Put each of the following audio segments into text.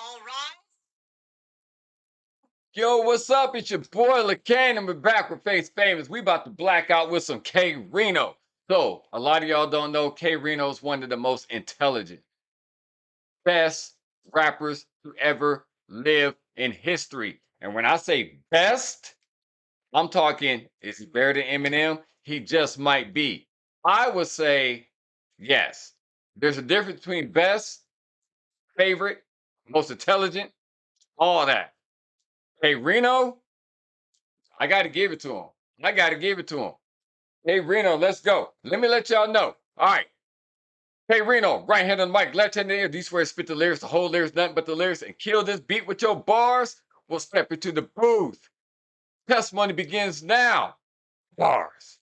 All right. Yo, what's up? It's your boy LaCane, and we're back with Face Famous. We about to black out with some K-RINO. So, a lot of y'all don't know K-RINO is one of the most intelligent, best rappers to ever live in history. And when I say best, I'm talking, is he better than Eminem? He just might be. I would say yes. There's a difference between best, favorite, most intelligent, all that. K-RINO, I got to give it to him. I got to give it to him. Hey, Reno, let's go. Let me let y'all know. All right. Hey, Reno, right hand on the mic, left hand in the air. These words spit the lyrics, the whole lyrics, nothing but the lyrics, and kill this beat with your bars. We'll step into the booth. Testimony begins now. Bars.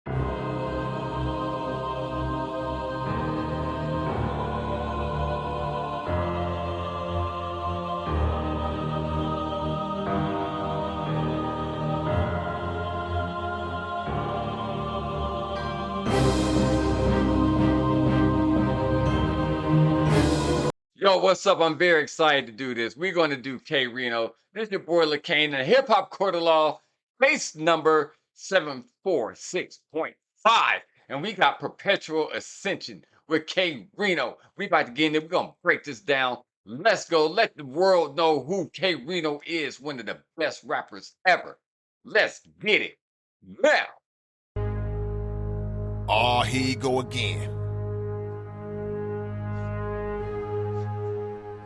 Yo, what's up? I'm very excited to do this. We're going to do K-RINO. This is your boy LaCane, and Hip Hop Court of Law, case number 746.5. And we got Perpetual Ascension with K-RINO. We about to get in there. We're going to break this down. Let's go. Let the world know who K-RINO is, one of the best rappers ever. Let's get it now. Oh, here you go again.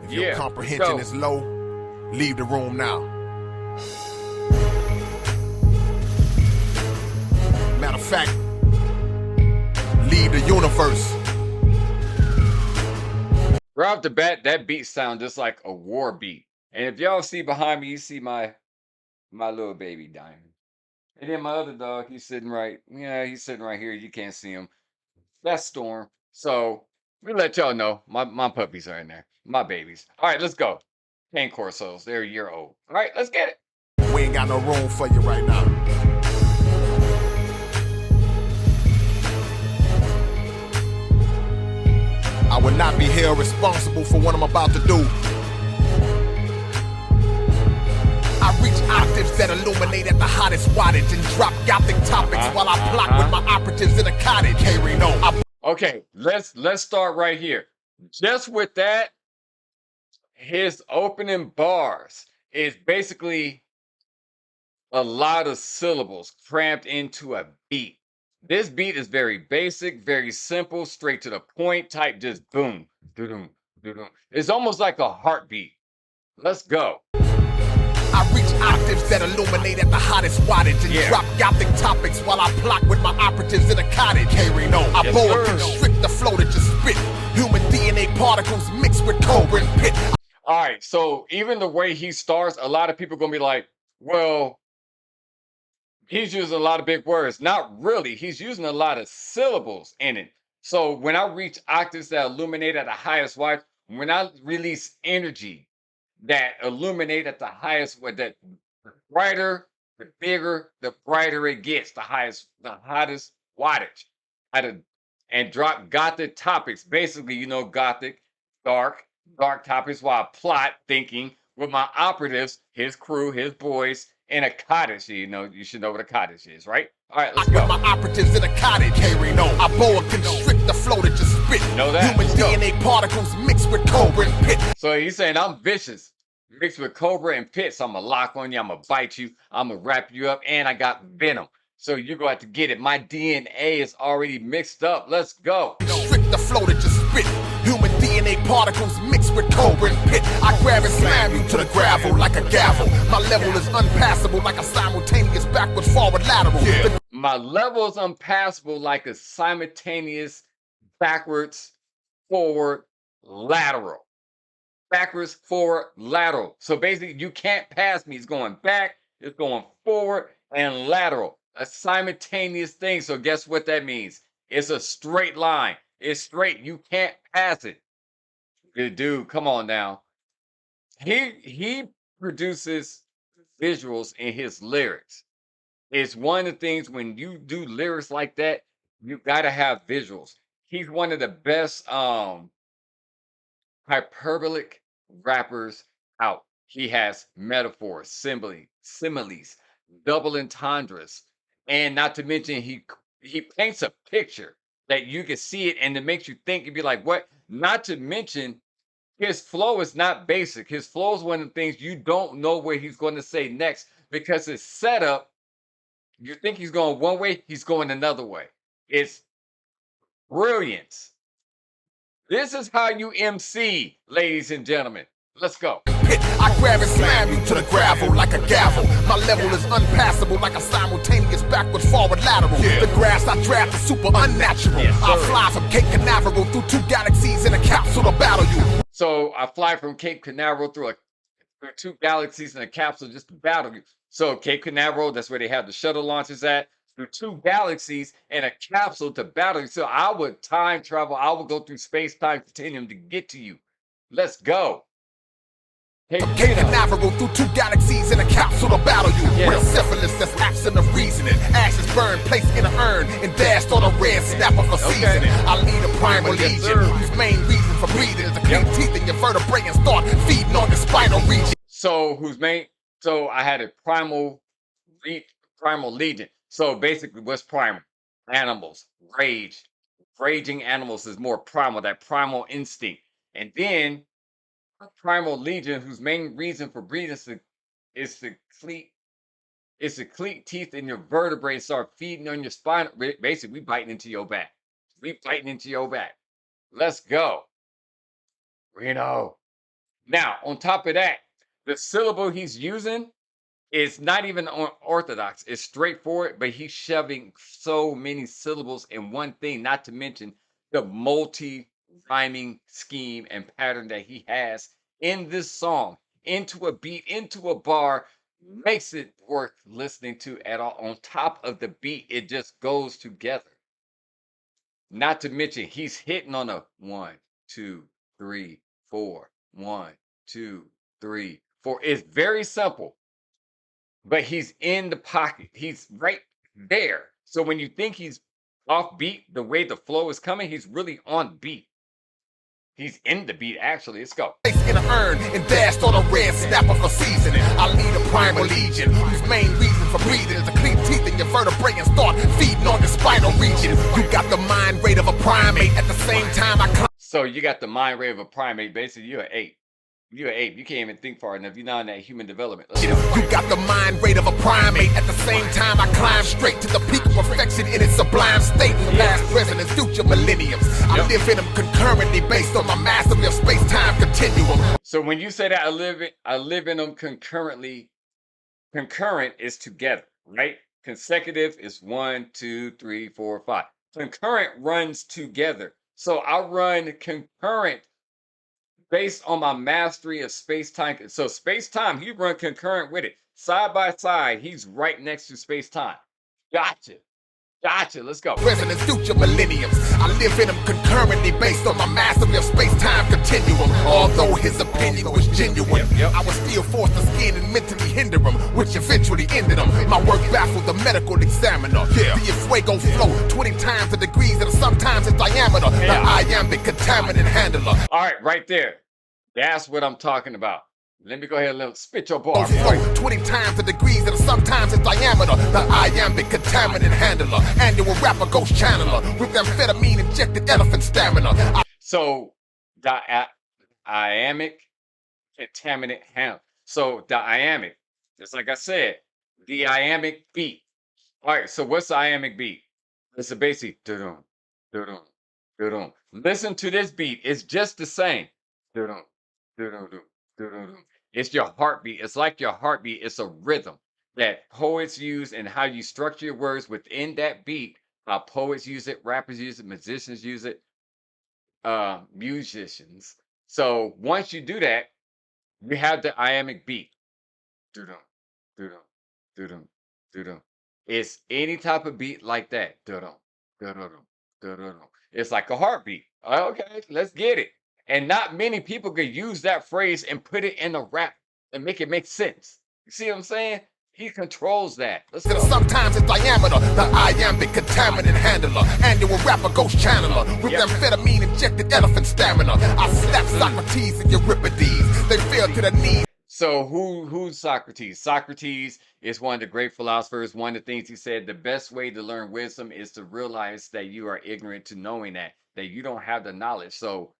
If your comprehension is low, leave the room now. Matter of fact, leave the universe. Right off the bat, that beat sounds just like a war beat. And if y'all see behind me, you see my little baby Diamond. And then my other dog, he's sitting right here. You can't see him. That's Storm. So we let y'all know my puppies are in there. My babies. All right, let's go. Cane Corsos, they're a year old. All right, let's get it. We ain't got no room for you right now. I would not be held responsible for what I'm about to do. I reach octaves that illuminate at the hottest wattage and drop gothic topics while I plot with my operatives in a cottage. K-RINO. Okay, let's start right here. Just with that, his opening bars is basically a lot of syllables crammed into a beat. This beat is very basic, very simple, straight to the point type, just boom, doo-doom, doo-doom. It's almost like a heartbeat. Let's go. I reach octaves that illuminate at the hottest wattage and drop gothic topics while I plot with my operatives in a cottage. K-RINO. I boa constrict the flow that you spit. Human DNA particles mixed with cobra and pit. All right, so even the way he starts, a lot of people gonna be like, well, he's using a lot of big words. Not really. He's using a lot of syllables in it. So when I reach octaves that illuminate at the highest wattage, when I release energy that illuminate at the highest, that the brighter, the bigger, the brighter it gets, the hottest wattage. And drop gothic topics. Basically, gothic, dark topics while I plot thinking with my operatives, his crew, his boys, in a cottage. You should know what a cottage is, right? All right, let's go. My operatives in a cottage. K-RINO. I boa constrict the flow that you spit. Know that? Human DNA particles mixed with cobra and pit. So he's saying I'm vicious, mixed with cobra and pit. So I'm gonna lock on you. I'm gonna bite you. I'm gonna wrap you up, and I got venom. So you're going to have to get it. My DNA is already mixed up. Let's go. Constrict the flow that you spit. Human DNA particles mixed with cobra and pit. I grab and slam you to the gravel like a gavel. My level is unpassable like a simultaneous backwards forward lateral. My level is unpassable like a simultaneous backwards forward lateral. Backwards forward lateral. So basically you can't pass me. It's going back, it's going forward and lateral. A simultaneous thing. So guess what that means? It's a straight line. It's straight. You can't pass it. Good dude, come on now. He produces visuals in his lyrics. It's one of the things when you do lyrics like that, you gotta have visuals. He's one of the best hyperbolic rappers out. He has metaphors, similes, double entendres, and not to mention he paints a picture that you can see it and it makes you think and be like, what? Not to mention his flow is not basic. His flow is one of the things you don't know where he's going to say next because his setup, you think he's going one way, he's going another way. It's brilliance. This is how you MC, ladies and gentlemen. Let's go. I grab and slam you to the gravel like a gavel. My level is unpassable like a simultaneous backwards forward lateral. The grass I draft is super unnatural. I fly from Cape Canaveral through 2 galaxies in a capsule to battle you. So I fly from Cape Canaveral through 2 galaxies in a capsule just to battle you. So Cape Canaveral, that's where they have the shuttle launches at. Through 2 galaxies and a capsule to battle you. So I would time travel. I would go through space-time continuum to get to you. Let's go. Cape Canaveral through 2 galaxies in a capsule to battle you. Real syphilis that's absent of reasoning. Ashes burned, placed in an urn, and dashed on a red snapper for seasoning. I lead a primal legion whose main reason for breathing is to clean teeth in your vertebrae and start feeding on the spinal region. So so I had a primal legion. So basically, what's primal? Animals, rage. Raging animals is more primal, that primal instinct. And then a primal legion, whose main reason for breathing is to cleat teeth in your vertebrae and start feeding on your spine. Basically, we biting into your back. We biting into your back. Let's go. Reno. Now, on top of that, the syllable he's using is not even orthodox. It's straightforward, but he's shoving so many syllables in one thing, not to mention the multi-rhyming scheme and pattern that he has in this song, into a beat, into a bar, makes it worth listening to at all. On top of the beat, it just goes together. Not to mention, he's hitting on a 1, 2, 3, 4, 1, 2, 3, 4. It's very simple. But he's in the pocket. He's right there. So when you think he's off beat, the way the flow is coming, he's really on beat. He's in the beat, actually. Let's go. In an urn and dashed on a red snapper for seasoning. I lead a primal legion whose main reason for breathing is to clean teeth in your vertebrae and start feeding on the spinal region. You got the mind rate of a primate at the same time I climb. So you got the mind rate of a primate. Basically, you're an ape. You're an ape. You can't even think far enough. You're not in that human development. You got the mind rate of a primate. At the same time, I climb straight to the peak of perfection in its sublime state. Past, present, and future millenniums. I live in them concurrently based on my mastery of space-time continuum. So when you say that I live in them concurrently, concurrent is together, right? Consecutive is 1, 2, 3, 4, 5. Concurrent runs together. So I run concurrent based on my mastery of space-time. So space-time, he run concurrent with it. Side by side, he's right next to space-time. Gotcha. Gotcha. Let's go. Present and future millenniums. I live in them concurrently based on my mastery of space-time continuum. Although his opinion was genuine, I was still forced to skin and mentally hinder him, which eventually ended him. My work baffled the medical examiner. The fuego flow 20 times the degrees and sometimes its diameter. The iambic contaminant handler. All right, right there. That's what I'm talking about. Let me go ahead and spit your bar. 20 times the degrees and sometimes its diameter. The iambic contaminant handler. Annual rapper ghost channeler with amphetamine injected elephant stamina. So the iambic contaminant handler. So the iambic, just like I said, the iambic beat. All right, so what's the iambic beat? It's a basic doo-dum, doo-dum, doo-dum. Listen to this beat. It's just the same. Doo-dum, doo-dum, doo-dum. It's your heartbeat. It's like your heartbeat. It's a rhythm that poets use and how you structure your words within that beat. How poets use it, rappers use it, musicians use it, musicians. So once you do that, you have the iambic beat. Doo-dum, doo-dum, doo-dum, doo-dum. It's any type of beat like that. Doo-dum, doo-dum, doo-dum. It's like a heartbeat. Okay, let's get it. And not many people could use that phrase and put it in a rap and make it make sense. You see what I'm saying? He controls that. Let's go. Sometimes it's diameter, the iambic contaminant handler. Annual rapper ghost channeler with amphetamine injected elephant stamina. I slap Socrates and Euripides. They fell to the knees. So who's Socrates? Socrates is one of the great philosophers. One of the things he said, the best way to learn wisdom is to realize that you are ignorant to knowing that you don't have the knowledge. So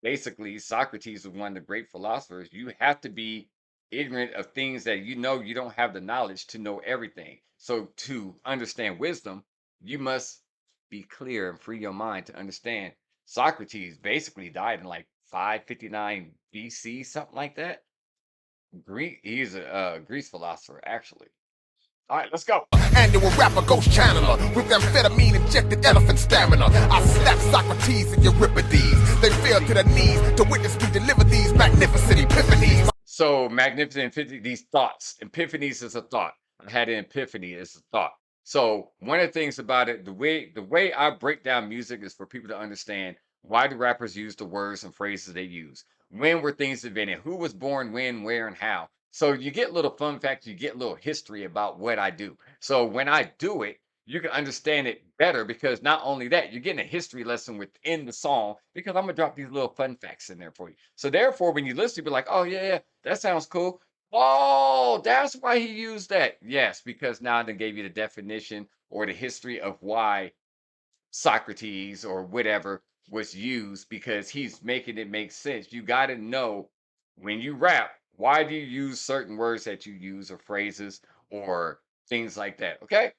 basically, Socrates was one of the great philosophers. You have to be ignorant of things that you know you don't have the knowledge to know everything. So to understand wisdom, you must be clear and free your mind to understand. Socrates basically died in like 559 BC, something like that. He's a Greece philosopher, actually. All right, let's go. Annual rapper ghost channeler with amphetamine injected elephant stamina. I slap Socrates and Euripides. They fell to their knees to witness me deliver these magnificent epiphanies. So magnificent epiphany, these thoughts. Epiphanies is a thought. I had an epiphany, it's a thought. So one of the things about it, the way I break down music is for people to understand why do rappers use the words and phrases they use. When were things invented? Who was born when, where, and how? So you get little fun facts, you get little history about what I do. So when I do it, you can understand it better because not only that, you're getting a history lesson within the song because I'm gonna drop these little fun facts in there for you. So therefore, when you listen, you'll be like, oh yeah, yeah, that sounds cool. Oh, that's why he used that. Yes, because now they gave you the definition or the history of why Socrates or whatever was used because he's making it make sense. You got to know when you rap, why do you use certain words that you use or phrases or things like that? Okay,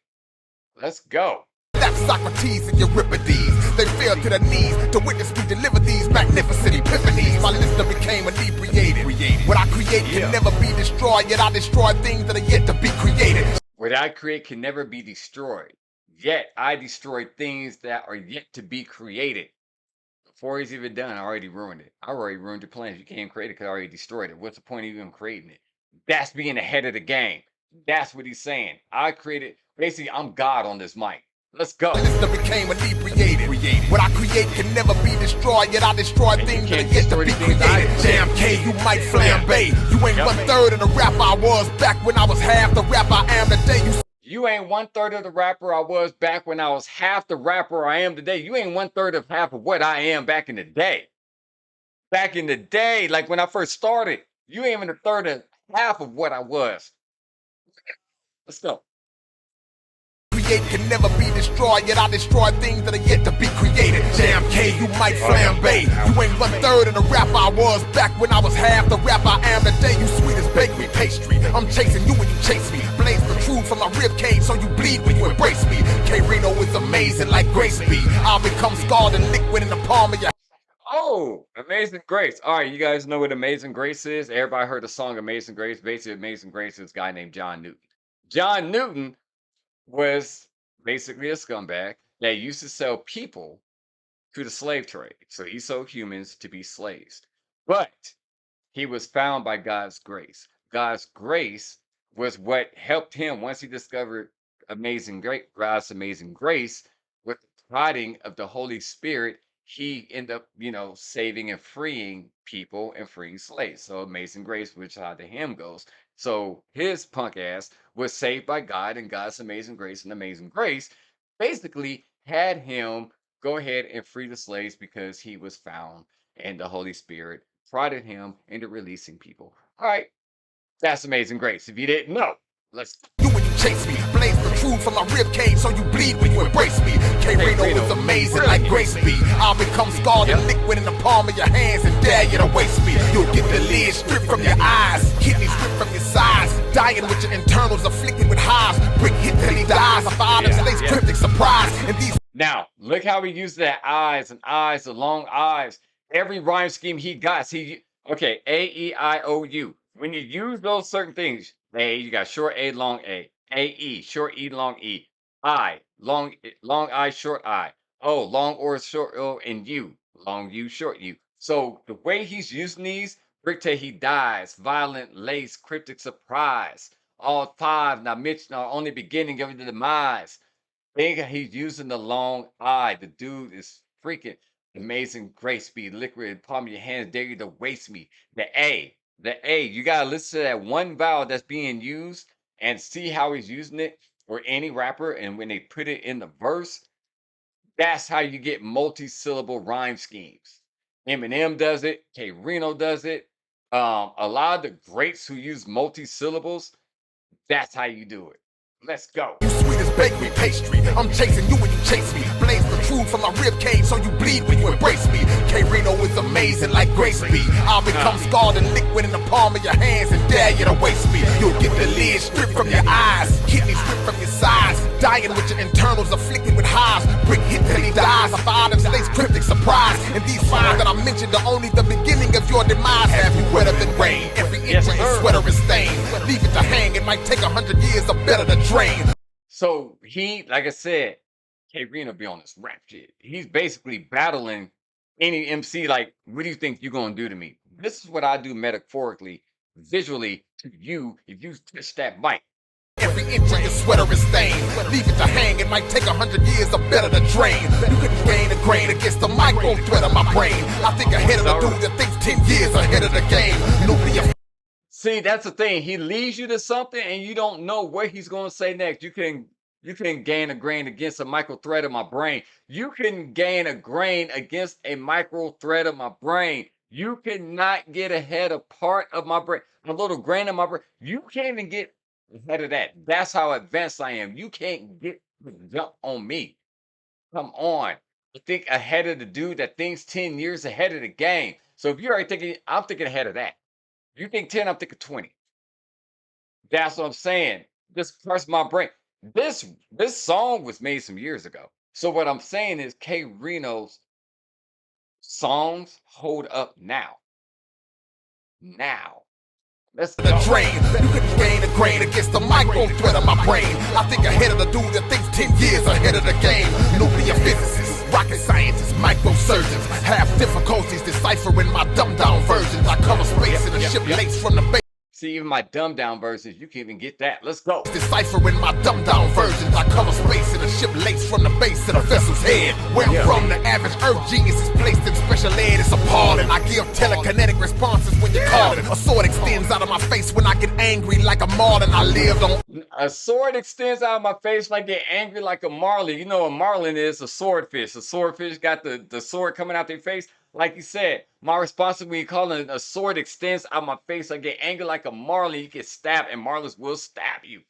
let's go. That's Socrates and Euripides. They fell to their knees to witness me deliver these magnificent epiphanies. My listener became inebriated. What I create can never be destroyed, yet I destroy things that are yet to be created. What I create can never be destroyed. Yet I destroy things that are yet to be created. Before it's even done, I already ruined it. I already ruined your plans. You can't create it because I already destroyed it. What's the point of even creating it? That's being ahead of the game. That's what he's saying. I created, basically, I'm God on this mic. Let's go. My listener became inebriated. What I create can never be destroyed, yet I destroy things that are yet to be created. Damn K, you might flambe. You ain't 1/3 of the rapper I was back when I was half the rapper I am today. You ain't 1/3 of the rapper I was back when I was half the rapper I am today. You ain't 1/3 of half of what I am back in the day. Back in the day, like when I first started, you ain't even a third of half of what I was. Let's go. Create can never be destroyed, yet I destroy things that are yet to be created. Damn K, you might flambe. You ain't 1/3 of the rapper I was back when I was half the rapper I am today. You sweet as bakery pastry. I'm chasing you when you chase me. Blaze protrude from my rib cage so you bleed when you embrace me. K-RINO is amazing like Grace be. I'll become scarred and liquid in the palm of your. Oh, Amazing Grace. All right, you guys know what Amazing Grace is? Everybody heard the song Amazing Grace. Basically, Amazing Grace is a guy named John Newton. John Newton was basically a scumbag that used to sell people to the slave trade. So he sold humans to be slaves. But he was found by God's grace. God's grace was what helped him once he discovered God's amazing grace with the prodding of the Holy Spirit. He ended up, saving and freeing people and freeing slaves. So amazing grace, which how the hymn goes. So his punk ass was saved by God and God's amazing grace, and amazing grace basically had him go ahead and free the slaves because he was found and the Holy Spirit prodded him into releasing people. All right, that's amazing grace. If you didn't know, let's. You when you chase me, blaze protrude from my rib cage so you bleed when you embrace me. K-RINO is amazing like Grace be. I'll become scarred and liquid in the palm of your hands and dare you to waste me. You'll get the lid stripped from your eyes, kidneys ripped from your sides, dying with your internals afflicted with hives. Brick hit till he dies. A father today's cryptic surprise. And these. Now, look how he used that eyes and eyes, the long eyes. Every rhyme scheme he got. See, okay, A, E, I, O, U. When you use those certain things, A, you got short A, long A. A, E, short E, long E. I, long I, short I. O, long or short O, and U, long U, short U. So the way he's using these, Brick till he dies, violent lace, cryptic surprise. All five, now Mitch, now only beginning of the demise. Think he's using the long I. The dude is freaking amazing grace speed, liquid palm of your hands, dare you to waste me. The A, you gotta listen to that one vowel that's being used and see how he's using it, or any rapper, and when they put it in the verse, that's how you get multi-syllable rhyme schemes. Eminem does it, K-RINO does it, A lot of the greats who use multi-syllables, that's how you do it. Let's go. You sweet as bakery pastry. I'm chasing you when you chase me. Blaze protrude from my rib cage so you bleed when you embrace me. K-RINO is amazing like Grace B. I'll become scarred and liquid in the palm of your hands and dare you to waste me. You'll get the lid stripped from your eyes, kidneys stripped from your sides, dying with your internals afflicted with hives. Brick hit till he dies. A fire that stays cryptic surprise. And these fires that I mentioned are only the beginning of your demise. Have you wetter than rain? Every inch of your sweater is stained. Leave it to hang. It might take 100 years or better to drain. So he, like I said, K-RINO be on this rap shit. He's basically battling any MC like, what do you think you're gonna do to me? This is what I do metaphorically, visually to you if you touch that mic. Every inch of your sweater is stained. Leave it to hang. It might take 100 years or better to drain. You couldn't gain a grain against the micro thread of my brain. I think ahead of the dude that thinks 10 years ahead of the game. Nuclear. See, that's the thing. He leads you to something and you don't know what he's gonna say next. You can gain a grain against a micro thread of my brain. You can gain a grain against a micro thread of my brain. You cannot get ahead of part of my brain. A little grain of my brain. You can't even get ahead of that. That's how advanced I am. You can't get the jump on me. Come on. I think ahead of the dude that thinks 10 years ahead of the game. So if you're already thinking, I'm thinking ahead of that. You think 10, I'm thinking 20. That's what I'm saying. Just press my brain. This song was made some years ago. So what I'm saying is K-RINO's songs hold up now. Now. Let's The go. drain. You couldn't gain a grain against the micro thread of my brain. I think ahead of the dude that thinks 10 years ahead of the game. Nuclear physicists, rocket scientists, microsurgeons have difficulties deciphering my dumbed down versions. I cover space in a ship laced from the base. See, even my dumbed down versions, you can't even get that. Let's go. Deciphering my dumbed down versions. I cover space in a ship laced from the base to the vessel's head. Where I'm from, the average earth genius is placed in special ed. It's appalling. I give telekinetic responses when you call it. A sword extends out of my face when I get angry like a marlin. I lived on. A sword extends out of my face like get angry like a marlin. You know, a marlin is a swordfish. A swordfish got the sword coming out their face. Like you said, my response when you call it a sword extends out my face. I get angry like a marlin. You get stabbed, and marlins will stab you.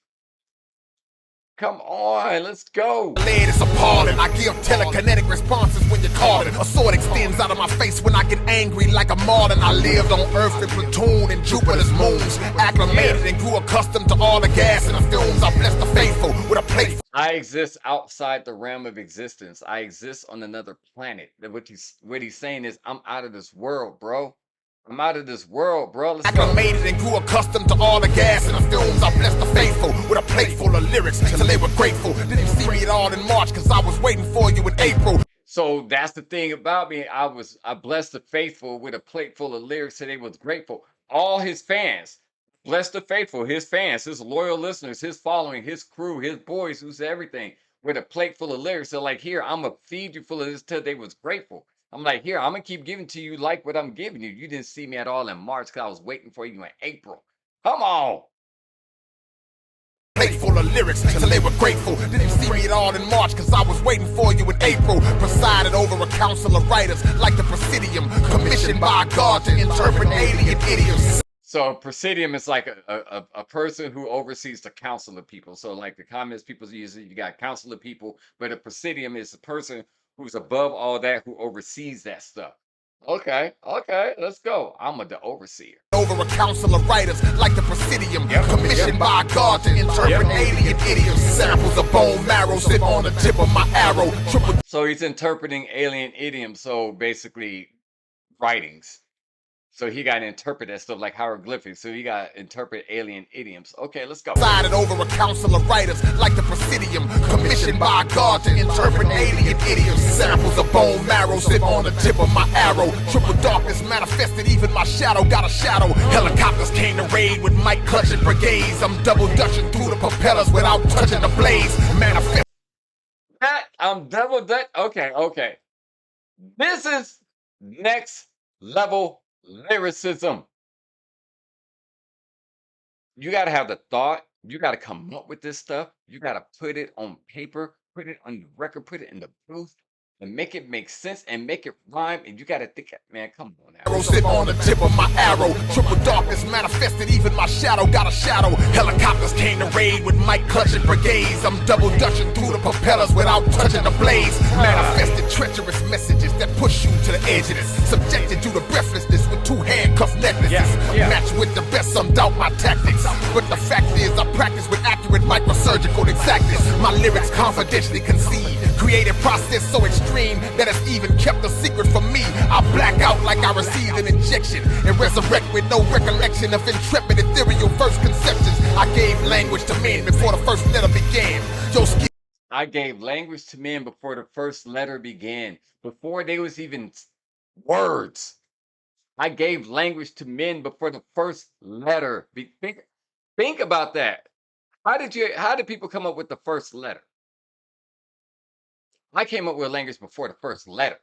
Come on, let's go. Lead is appalling. I give telekinetic responses when you call it. A sword extends out of my face when I get angry like a marlin. I lived on Earth in platoon and Jupiter's moons. Acclimated and grew accustomed to all the gas and the fumes. I bless the faithful with a plate. I exist outside the realm of existence. I exist on another planet. What he's saying is, I'm out of this world, bro. I'm out of this world, bro. Let's go. Acclimated and grew accustomed to all the gas and the fumes. I blessed the faithful with a plate full of lyrics till they were grateful. Didn't see me at all in March cause I was waiting for you in April. So that's the thing about me. I blessed the faithful with a plate full of lyrics and they was grateful. All his fans, bless the faithful, his fans, his loyal listeners, his following, his crew, his boys, who's everything, with a plate full of lyrics. So like, here, I'm gonna feed you full of this till they was grateful. I'm like, here, I'm gonna keep giving to you like what I'm giving you. You didn't see me at all in March because I was waiting for you in April. Come on. Plate full of lyrics till they were grateful. Didn't see me at all in March cause I was waiting for you in April. Presided over a council of writers like the Presidium, commissioned by God to interpret alien idioms. So Presidium is like a person who oversees the council of people. So like the communist people usually you got council of people, but a Presidium is the person who's above all that who oversees that stuff. Okay, let's go. I'm the overseer. Over a council of writers like the Presidium, commissioned by God to interpret alien idioms. Samples of bone marrow sit on the tip of my arrow. So he's interpreting alien idioms. So basically writings. So he got to interpret that stuff like hieroglyphics. So he got to interpret alien idioms. Okay, let's go. Presided over a council of writers like the Presidium, commissioned by God to interpret alien idioms. Samples of bone marrow sit on the tip of my arrow. Triple darkness manifested, even my shadow got a shadow. Helicopters came to raid with mic clutching brigades. I'm double dutching through the propellers without touching the blades. Manifest. I'm double dutch. Okay. This is next level lyricism. You got to have the thought. You got to come up with this stuff. You got to put it on paper, put it on the record, put it in the booth. and make it make sense and make it rhyme. And you got to think, man, come on now. Arrow slip on the tip of my arrow. Triple darkness manifested, even my shadow got a shadow. Helicopters came to raid with mic clutching brigades. I'm double dutching through the propellers without touching the blades. Manifested treacherous messages that push you to the edge of this. Subjected you to breathlessness with two handcuff necklaces. Match with the best, some doubt my tactics. But the fact is, I practice with accurate microsurgical exactness. My lyrics confidentially conceived. Creative process so extreme that it's even kept a secret from me. I black out like I received an injection and resurrect with no recollection of intrepid ethereal first conceptions. I gave language to men before the first letter began. I gave language to men before the first letter began, before they was even words. I gave language to men before the first letter. Think about that. How did people come up with the first letter? I came up with language before the first letter.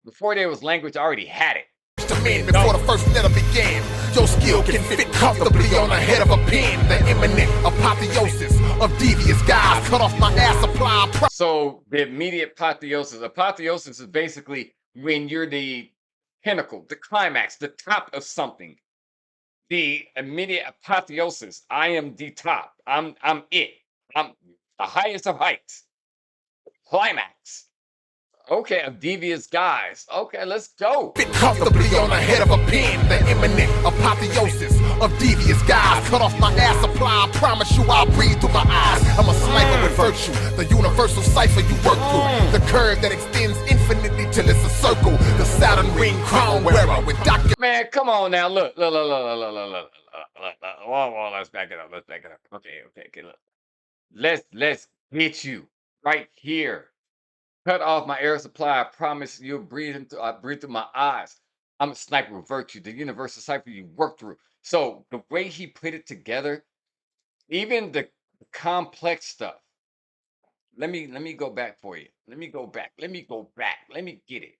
Before there was language, I already had it. To men before the first letter began. Your skill can fit comfortably on the head of a pen. The imminent apotheosis of devious guys. Cut off my ass supply. So the immediate apotheosis is basically when you're the pinnacle, the climax, the top of something. The immediate apotheosis. I am the top. I'm it. I'm the highest of heights. Climax. Okay, of devious guys. Okay, let's go. Fit comfortably on the head of a pen. The imminent apotheosis of devious guys. Cut off my ass supply. I promise you I'll breathe through my eyes. I'm a sniper with virtue. The universal cipher you work through. The curve that extends infinitely till it's a circle. The Saturn ring crown wearer with Dr. Man, come on now. Look. Whoa, let's back it up. Okay, look. Let's get you right here. Cut off my air supply. I promise you'll breathe I breathe through my eyes. I'm a sniper with virtue, the universal cipher you work through. So the way he put it together, even the complex stuff. Let me go back for you. Let me go back. Let me get it.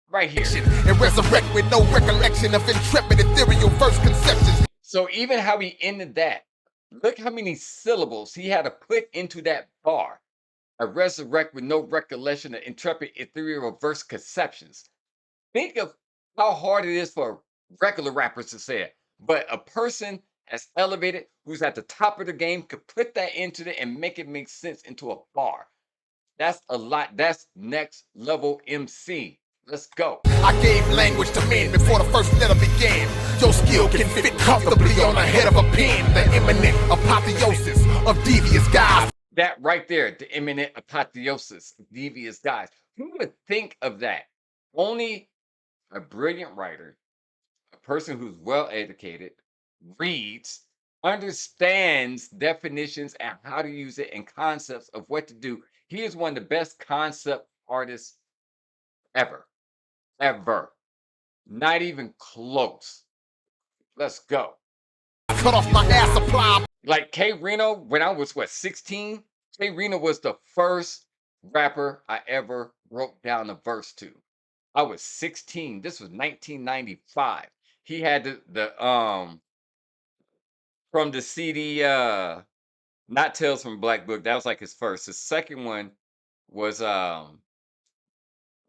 Right here. And resurrect with no recollection of intrepid ethereal first conceptions. So even how he ended that, look how many syllables he had to put into that bar. I resurrect with no recollection of intrepid ethereal verse conceptions. Think of how hard it is for regular rappers to say it. But a person as elevated, who's at the top of the game, could put that into it and make it make sense into a bar. That's a lot. That's next level MC. Let's go. I gave language to men before the first letter began. Your skill can fit comfortably on the head of a pen. The imminent apotheosis of devious guys. That right there, the imminent apotheosis of devious guys. Who would think of that? Only a brilliant writer, a person who's well educated, reads, understands definitions and how to use it and concepts of what to do. He is one of the best concept artists ever. Ever. Not even close. Let's go. Cut off my ass supply. Like K-RINO, when I was 16, K-RINO was the first rapper I ever wrote down a verse to. I was 16. This was 1995. He had the from the CD not Tales from Black Book. That was like his first. His second one was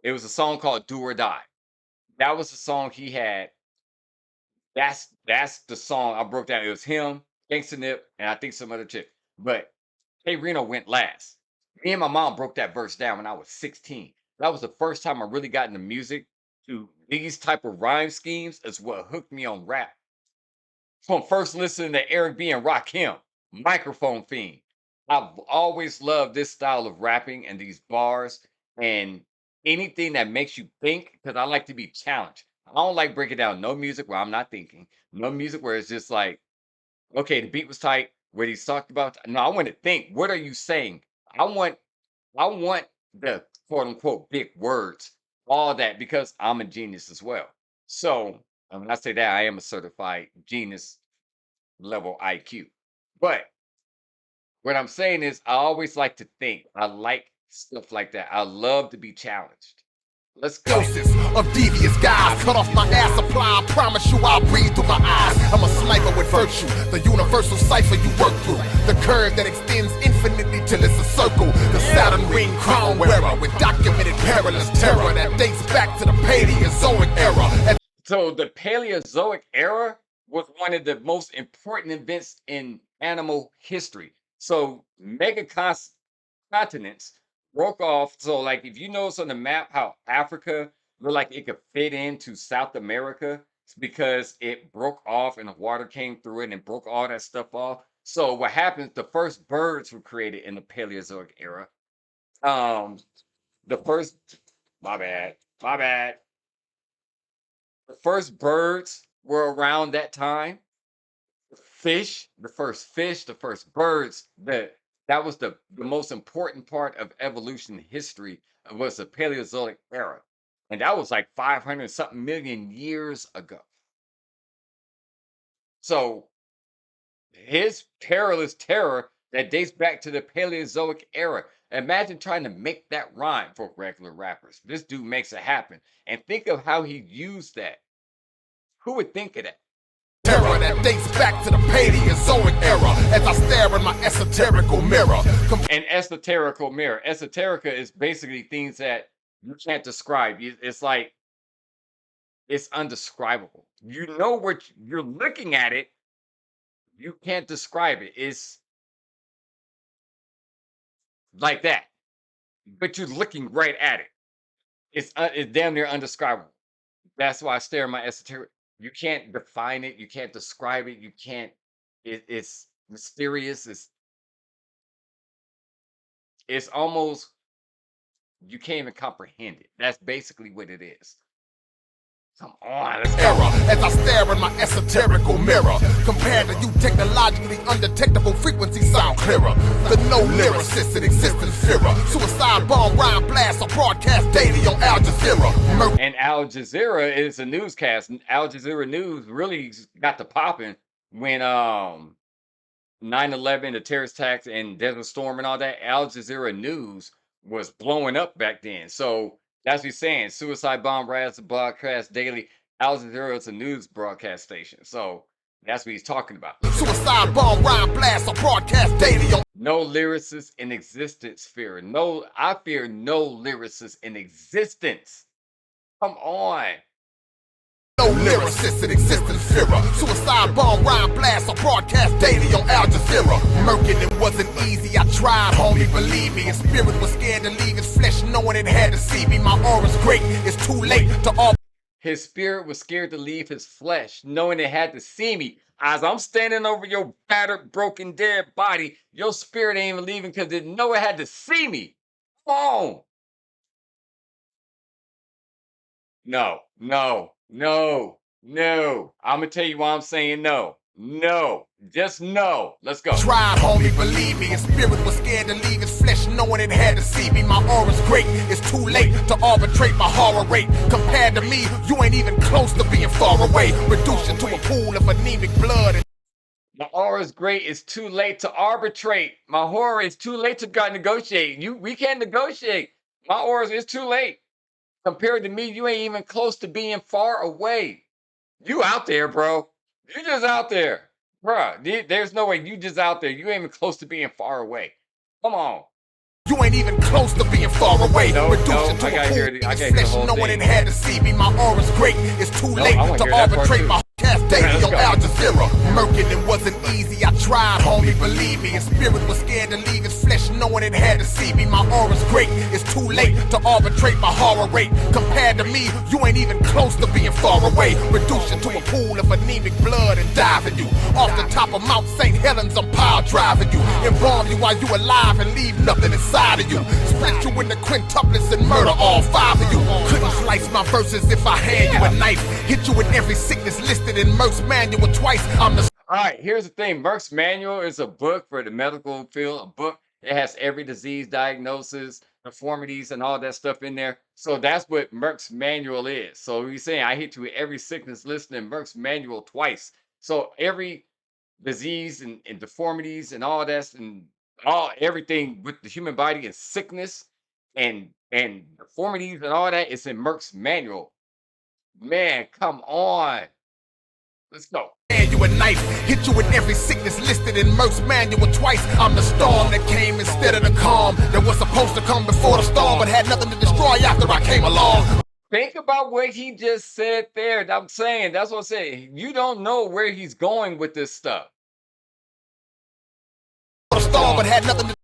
it was a song called Do or Die. That was the song he had. That's the song I broke down. It was him, Gangsta Nip, and I think some other chick. But K-RINO went last. Me and my mom broke that verse down when I was 16. That was the first time I really got into music. To these type of rhyme schemes is what hooked me on rap. From first listening to Eric B and Rakim, Microphone Fiend. I've always loved this style of rapping and these bars and anything that makes you think, because I like to be challenged. I don't like breaking down no music where I'm not thinking. No music where it's just like, okay, the beat was tight. What he's talked about. No, I want to think. What are you saying? I want the quote unquote big words, all that, because I'm a genius as well. So when I say that, I am a certified genius level IQ. But what I'm saying is, I always like to think. I like stuff like that. I love to be challenged. Let's go. Of devious guys, cut off my ass supply. I promise you I'll breathe through my eyes. I'm a sniper with virtue, the universal cipher you work through. The curve that extends infinitely till it's a circle. The Saturn ring crown wearer with documented perilous terror that dates back to the Paleozoic era. So the Paleozoic era was one of the most important events in animal history. So continents broke off. So, like, if you notice on the map how Africa looked like it could fit into South America, it's because it broke off and the water came through it and broke all that stuff off. So, what happens? The first birds were created in the Paleozoic era. Um, the first, my bad. The first birds were around that time. The first fish, the first birds, that was the most important part of evolution history was the Paleozoic era. And that was like 500 something million years ago. So his perilous terror that dates back to the Paleozoic era. Imagine trying to make that rhyme for regular rappers. This dude makes it happen. And think of how he used that. Who would think of that? Terror that dates back to the Paleozoic era as I stare in my esoterical mirror. An esoterical mirror. Esoterica is basically things that you can't describe. It's like it's undescribable. You know what you're looking at it, you can't describe it. It's like that, but you're looking right at it. It's damn near undescribable. That's why I stare at my esoteric. You can't define it. You can't describe it. You can't. It's mysterious. It's almost you can't even comprehend it. That's basically what it is. Come on, let's go. As I stare in my esoterical mirror, compared to you technologically undetectable frequencies sound clearer. The no lyricist in existence fearer. Suicide bomb, rhyme blast, or broadcast daily on Al Jazeera. And Al Jazeera is a newscast. Al Jazeera News really got to popping when 9/11, the terrorist attacks and Desert Storm and all that. Al Jazeera News was blowing up back then. So that's what he's saying. Suicide bomb rats broadcast daily. Al Jazeera is a news broadcast station. So that's what he's talking about. Suicide bomb, rhyme blast, or broadcast daily on. No lyricists in existence fear. No, I fear no lyricists in existence. Come on. No lyricist in existence fearer. Suicide bomb, rhyme blast, or broadcast daily on Al Jazeera. Murking it wasn't easy, I tried, homie, believe me. His spirit was scared to leave his flesh, knowing it had to see me. My aura's great, it's too late to all. His spirit was scared to leave his flesh, knowing it had to see me. As I'm standing over your battered, broken, dead body, your spirit ain't even leaving because it know it had to see me. Come on. No, no, no, no. I'm going to tell you why I'm saying no. No, just no. Let's go. Tried, homie, believe me. His spirit was scared to leave his flesh, knowing it had to see me. My aura's great, it's too late to arbitrate my horror rate. Compared to me, you ain't even close to being far away. Reduce you to a pool of anemic blood. My aura's great, it's too late to arbitrate. My horror is too late to negotiate. We can't negotiate. My aura is too late. Compared to me, you ain't even close to being far away. You out there, bro. You just out there. Bruh, there's no way you just out there. You ain't even close to being far away. Come on. You ain't even close to being far away. No, Reduce no, it to I gotta a hear pool it. I of gotta hear the flesh, whole knowing thing. it had to see me. My aura's great, it's too late I wanna to hear that part arbitrate too. my cast daily Let's on go. Al Jazeera. Murking it wasn't easy, I tried, homie, believe me. His spirit was scared to leave his flesh, knowing it had to see me. My aura's great, it's too late to arbitrate my horror rate. Compared to me, you ain't even close to being far away. Reduce you to a pool of anemic blood and diving you off the top of Mount St. Helens. I'm power driving you, embalm you while you alive and leave nothing inside of you. Split you into quintuplets and murder all five of you. Couldn't slice my verses if I hand you a knife. Hit you with every sickness listed in Merck's manual twice. I'm the. All right, here's the thing. Merck's Manual is a book for the medical field, a book. It has every disease diagnosis, deformities, and all that stuff in there. So that's what Merck's Manual is. So he's saying I hit you with every sickness listed in Merck's Manual twice. So every disease and deformities and all that and everything with the human body and sickness and and deformities and all that. It's in Merck's manual. Man, come on. Let's go. You a knife, hit you with every sickness listed in Merck's manual twice. I'm the storm that came instead of the calm that was supposed to come before the storm, but had nothing to destroy after I came along. Think about what he just said there. I'm saying, that's what I'm saying. You don't know where he's going with this stuff. The storm, but had nothing to.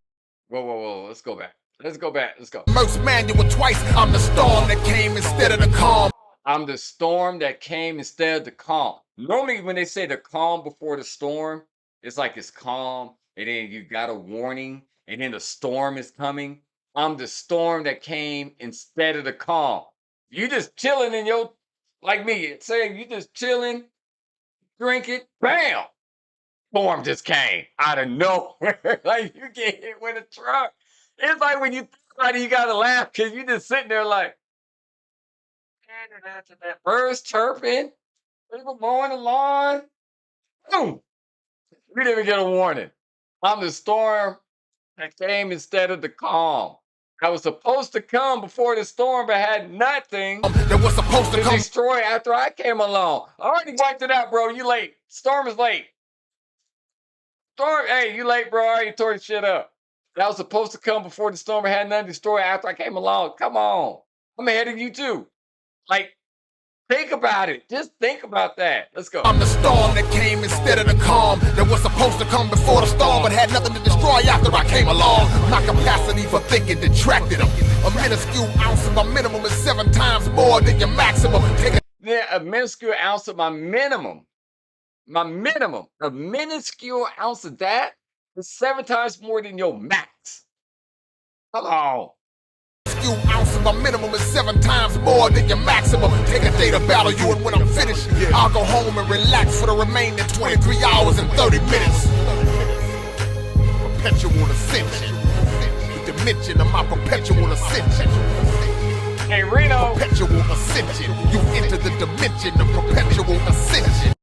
Whoa. Let's go back. Let's go. Merck's manual twice. I'm the storm that came instead of the calm. I'm the storm that came instead of the calm. Normally, when they say the calm before the storm, it's like it's calm, and then you got a warning, and then the storm is coming. I'm the storm that came instead of the calm. You just chilling in your, like me, saying you just chilling, drink it, bam, storm just came out of nowhere. Like you get hit with a truck. It's like when you think about it, you gotta laugh because you just sitting there like, birds chirping, people mowing the lawn. Boom! We didn't even get a warning. I'm the storm that came instead of the calm. I was supposed to come before the storm, but had nothing that was supposed to come destroy after I came along. I already wiped it out, bro. You late. Storm is late. Storm, hey, you late, bro. I already tore the shit up. That was supposed to come before the storm, but had nothing destroy after I came along. Come on. I'm ahead of you too. Like, think about it. Just think about that. Let's go. I'm the storm that came instead of the calm that was supposed to come before the storm, but had nothing to destroy after I came along. My capacity for thinking detracted them. A minuscule ounce of my minimum is 7 times more than your maximum. A minuscule ounce of my minimum. A minuscule ounce of that is 7 times more than your max. Come on. Ounce of my minimum is 7 times more than your maximum. Take a day to battle you, and when I'm finished, I'll go home and relax for the remaining 23 hours and 30 minutes. Perpetual ascension. The dimension of my perpetual ascension. K-RINO. Perpetual ascension. You enter the dimension of perpetual ascension.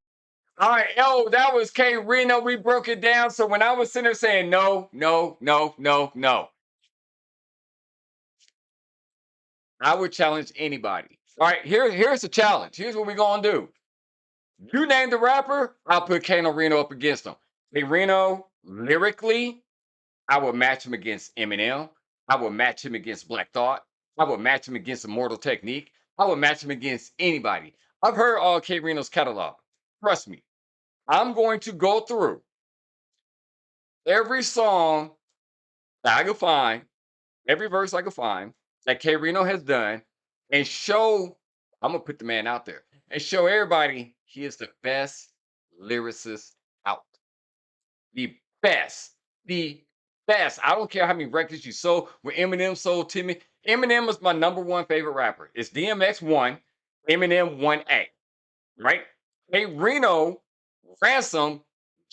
All right, yo, that was K-RINO. We broke it down. So when I was sitting there saying no, I would challenge anybody. All right, here's the challenge. Here's what we're going to do. You name the rapper, I'll put K-RINO up against him. K-RINO, lyrically, I would match him against Eminem. I would match him against Black Thought. I would match him against Immortal Technique. I would match him against anybody. I've heard all K-RINO's catalog. Trust me. I'm going to go through every song that I can find, every verse I can find that K-RINO has done, and show, I'm going to put the man out there, and show everybody he is the best lyricist out. The best. The best. I don't care how many records you sold. When Eminem sold to me, Eminem was my #1 favorite rapper. It's DMX 1, Eminem 1A, right? K-RINO, Ransom,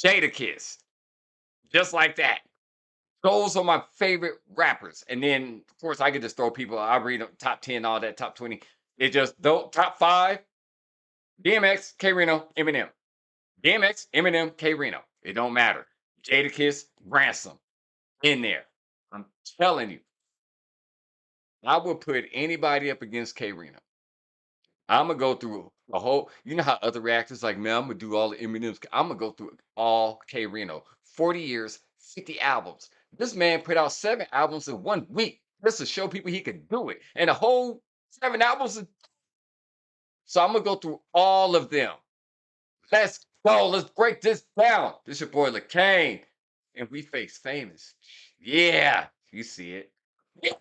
Jadakiss. Just like that. Those are my favorite rappers. And then, of course, I could just throw people, I read them top 10, all that, top 20. It just, top 5, DMX, K-RINO, Eminem. DMX, Eminem, K-RINO. It don't matter. Jadakiss, Ransom in there. I'm telling you. I would put anybody up against K-RINO. I'm going to go through a whole, you know how other reactors like, man, I'm going to do all the Eminem's. I'm going to go through all K-RINO. 40 years, 50 albums. This man put out 7 albums in 1 week just to show people he could do it. And the whole 7 albums. So I'm going to go through all of them. Let's go. Let's break this down. This your boy, LaCane. And we face famous. Yeah, you see it. Yeah.